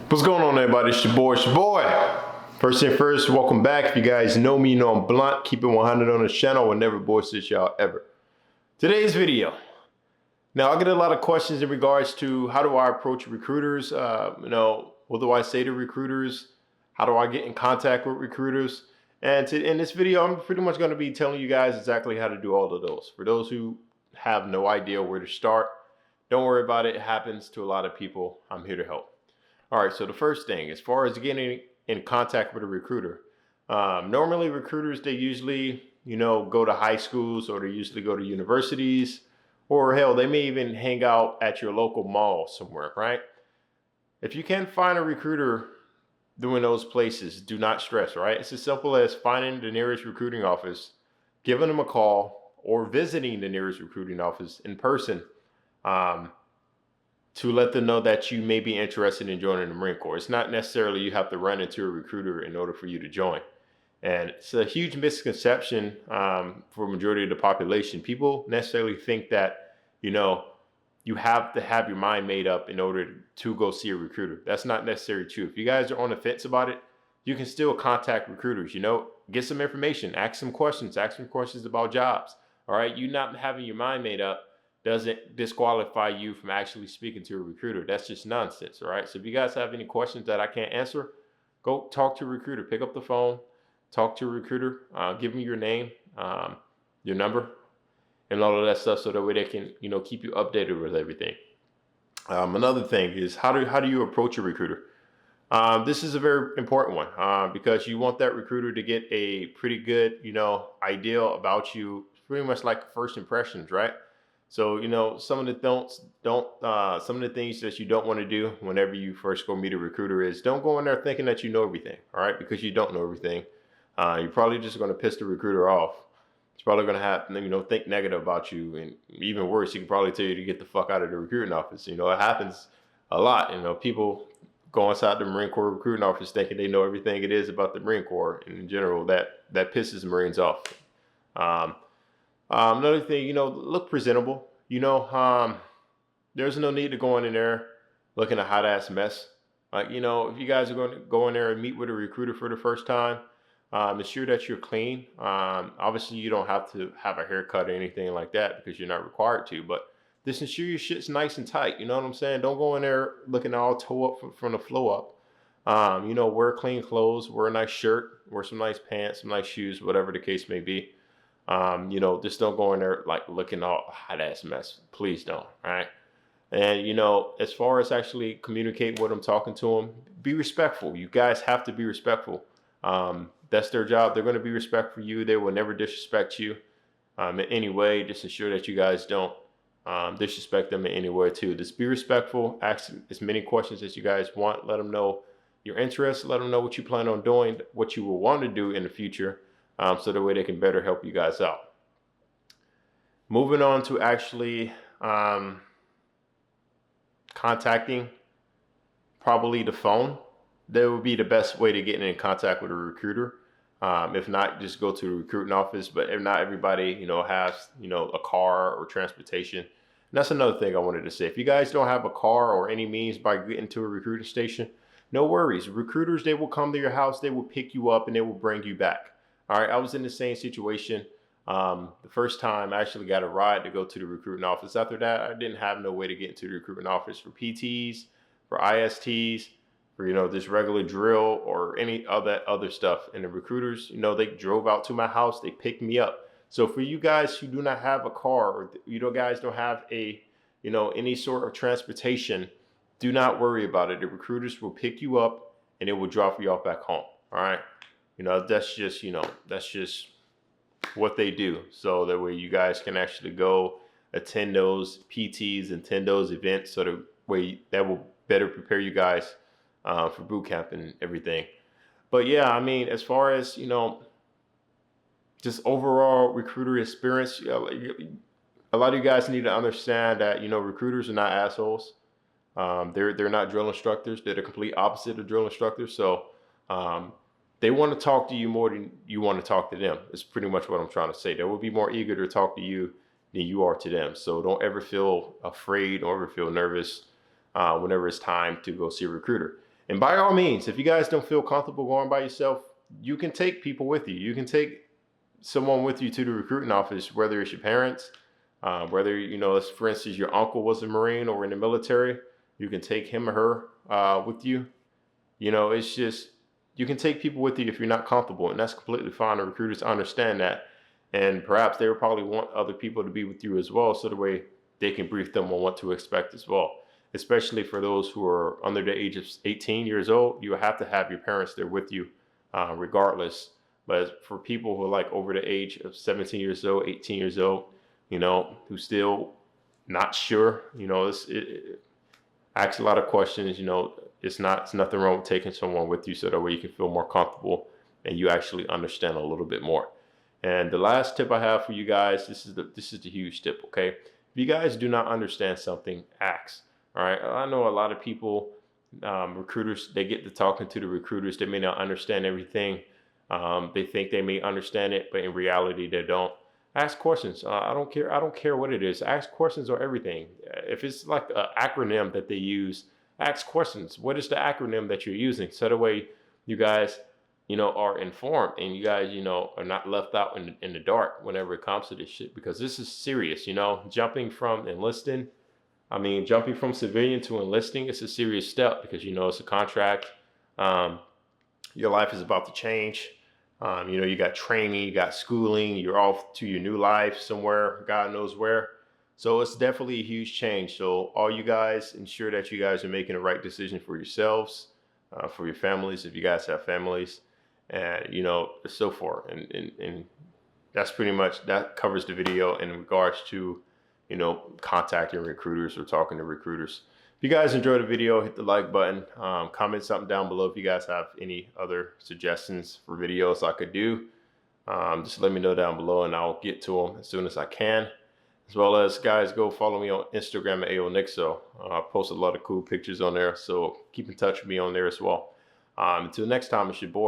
What's going on, everybody? It's your boy. First thing first, welcome back. If you guys know me, you know I'm blunt. Keep it 100 on this channel. We'll never bullshit y'all ever. Today's video. Now, I get a lot of questions in regards to how do I approach recruiters? What do I say to recruiters? How do I get in contact with recruiters? And in this video, I'm pretty much going to be telling you guys exactly how to do all of those. For those who have no idea where to start, don't worry about it. It happens to a lot of people. I'm here to help. All right, so the first thing, as far as getting in contact with a recruiter, normally recruiters, they usually, go to high schools, or they usually go to universities, or hell, they may even hang out at your local mall somewhere, right? If you can't find a recruiter doing those places, do not stress, right? It's as simple as finding the nearest recruiting office, giving them a call, or visiting the nearest recruiting office in person. To let them know that you may be interested in joining the Marine Corps. It's not necessarily you have to run into a recruiter in order for you to join. And it's a huge misconception for a majority of the population. People necessarily think that, you have to have your mind made up in order to go see a recruiter. That's not necessarily true. If you guys are on the fence about it, you can still contact recruiters, get some information, ask some questions about jobs. All right, you not having your mind made up doesn't disqualify you from actually speaking to a recruiter. That's just nonsense, all right? So if you guys have any questions that I can't answer, go talk to a recruiter. Pick up the phone, talk to a recruiter, give them your name, your number, and all of that stuff, so that way they can, keep you updated with everything. Another thing is how do you approach a recruiter? This is a very important one because you want that recruiter to get a pretty good, idea about you, pretty much like first impressions, right? So, some of the things that you don't want to do whenever you first go meet a recruiter is don't go in there thinking that you know everything, all right? Because you don't know everything. You're probably just going to piss the recruiter off. It's probably going to have, think negative about you. And even worse, he can probably tell you to get the fuck out of the recruiting office. It happens a lot. People go inside the Marine Corps recruiting office thinking they know everything it is about the Marine Corps. And in general, that pisses Marines off. Another thing, look presentable. There's no need to go in there looking a hot ass mess. Like, if you guys are going to go in there and meet with a recruiter for the first time, ensure that you're clean. Obviously, you don't have to have a haircut or anything like that because you're not required to, but just ensure your shit's nice and tight. You know what I'm saying? Don't go in there looking all toe up from the flow up. Wear clean clothes, wear a nice shirt, wear some nice pants, some nice shoes, whatever the case may be. Just don't go in there like looking all hot ass mess. Please don't. All right. And, as far as actually communicate what I'm talking to them, be respectful. You guys have to be respectful. That's their job. They're going to be respectful for you. They will never disrespect you in any way. Just ensure that you guys don't disrespect them in any way too. Just be respectful. Ask as many questions as you guys want. Let them know your interests. Let them know what you plan on doing, what you will want to do in the future. So that way they can better help you guys out. Moving on to actually contacting, probably the phone. That would be the best way to get in contact with a recruiter. If not, just go to the recruiting office. But if not everybody, has, a car or transportation. And that's another thing I wanted to say. If you guys don't have a car or any means by getting to a recruiting station, no worries. Recruiters, they will come to your house, they will pick you up, and they will bring you back. All right, I was in the same situation. The first time I actually got a ride to go to the recruiting office. After that, I didn't have no way to get into the recruiting office for PTs, for ISTs, for, this regular drill or any other stuff. And the recruiters, they drove out to my house, they picked me up. So for you guys who do not have a car, or guys don't have any sort of transportation, do not worry about it. The recruiters will pick you up and it will drop you off back home. All right. That's just what they do. So that way you guys can actually go attend those PTs, attend those events, so that way that will better prepare you guys for boot camp and everything. But yeah, as far as, just overall recruiter experience, a lot of you guys need to understand that, recruiters are not assholes. They're not drill instructors. They're the complete opposite of drill instructors. So, they want to talk to you more than you want to talk to them. It's pretty much what I'm trying to say. They will be more eager to talk to you than you are to them. So don't ever feel afraid or ever feel nervous whenever it's time to go see a recruiter. And by all means, if you guys don't feel comfortable going by yourself, you can take people with you. You can take someone with you to the recruiting office, whether it's your parents, whether, for instance, your uncle was a Marine or in the military, you can take him or her with you. It's just, you can take people with you if you're not comfortable, and that's completely fine. The recruiters understand that. And perhaps they would probably want other people to be with you as well, so the way they can brief them on what to expect as well. Especially for those who are under the age of 18 years old, you have to have your parents there with you, regardless. But for people who are like over the age of 17 years old, 18 years old, who still not sure, it asks a lot of questions. It's nothing wrong with taking someone with you, so that way you can feel more comfortable and you actually understand a little bit more. And the last tip I have for you guys, this is the huge tip, okay? If you guys do not understand something, ask. All right. I know a lot of people, recruiters, they get to talking to the recruiters. They may not understand everything. They think they may understand it, but in reality, they don't. Ask questions. I don't care. I don't care what it is. Ask questions on everything. If it's like an acronym that they use, ask questions. What is the acronym that you're using? So that way you guys, are informed, and you guys, are not left out in the dark whenever it comes to this shit, because this is serious, jumping from civilian to enlisting, it's a serious step, because, it's a contract. Your life is about to change. You got training, you got schooling, you're off to your new life somewhere, God knows where. So it's definitely a huge change. So all you guys, ensure that you guys are making the right decision for yourselves, for your families, if you guys have families, and, so forth. And that's pretty much, that covers the video in regards to, contacting recruiters or talking to recruiters. If you guys enjoyed the video, hit the like button, comment something down below if you guys have any other suggestions for videos I could do. Just let me know down below and I'll get to them as soon as I can. As well as, guys, go follow me on Instagram at AONixo. I post a lot of cool pictures on there, so keep in touch with me on there as well. Until next time, it's your boy.